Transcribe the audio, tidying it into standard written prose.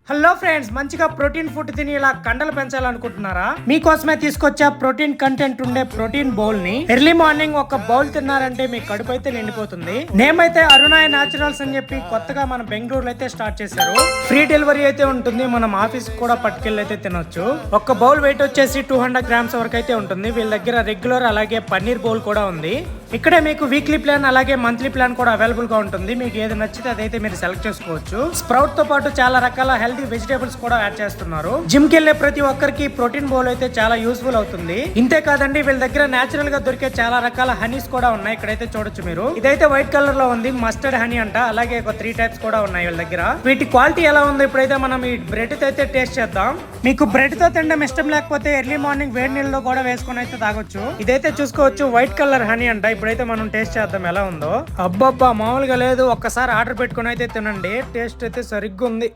Hello friends, మంచిగా protein food తిని ఇలా కండలు పెంచాలనుకుంటున్నారా? మీకోసమే తీసుకొచ్చా ప్రోటీన్ కంటెంట్ ఉండే ప్రోటీన్ బౌల్ ని. ఎర్లీ మార్నింగ్ ఒక బౌల్ తిన్నారంటే మీ కడుపు అయితే నిండిపోతుంది. నేమ్ అయితే అరుణాయ న్యాచురల్స్ అని చెప్పి కొత్తగా మన బెంగళూరులో అయితే స్టార్ట్ చేశారు. ఫ్రీ డెలివరీ అయితే ఉంటుంది. మనం ఆఫీస్ కూడా పట్టుకెళ్ళి అయితే తినొచ్చు. ఒక బౌల్ వెయిట్ వచ్చేసి 200 గ్రామ్స్ వరకు అయితే ఉంటుంది. వీళ్ళ దగ్గర రెగ్యులర్ అలాగే పన్నీర్ బౌల్ కూడా ఉంది. ఇక్కడే మీకు వీక్లీ ప్లాన్ అలాగే మంత్లీ ప్లాన్ కూడా అవైలబుల్ గా ఉంటుంది. మీకు ఏది నచ్చితే అదైతే మీరు సెలెక్ట్ చేసుకోవచ్చు. స్ప్రౌట్ తో పాటు చాలా రకాల హెల్తీ వెజిటేబుల్స్ కూడా యాడ్ చేస్తున్నారు. జిమ్ కి వెళ్లే ప్రతి ఒక్కరికి ప్రోటీన్ బౌల్ అయితే చాలా యూస్ఫుల్ అవుతుంది. ఇంతే కాదండి, వీళ్ళ దగ్గర నేచురల్ గా దొరికే చాలా రకాల హనీస్ కూడా ఉన్నాయి. ఇక్కడైతే చూడొచ్చు మీరు. ఇదైతే వైట్ కలర్ లో ఉంది, మస్టర్డ్ హనీ అంట. అలాగే ఒక 3 టైప్స్ కూడా ఉన్నాయి వీళ్ళ దగ్గర. వీటి క్వాలిటీ ఎలా ఉందో ఇప్పుడైతే మనం ఈ బ్రెడ్ అయితే టేస్ట్ చేద్దాం. మీకు బ్రెడ్ తో తినడం ఇష్టం లేకపోతే ఎర్లీ మార్నింగ్ వేడి నీళ్ళలో కూడా వేసుకొని అయితే తాగొచ్చు. ఇదైతే చూసుకోవచ్చు, వైట్ కలర్ హనీ అంట. ఇప్పుడైతే మనం టేస్ట్ చేద్దాం ఎలా ఉందో. అబ్బబ్బా, మామూలుగా లేదు. ఒక్కసారి ఆర్డర్ పెట్టుకుని అయితే తినండి. టేస్ట్ అయితే సరిగ్గా ఉంది.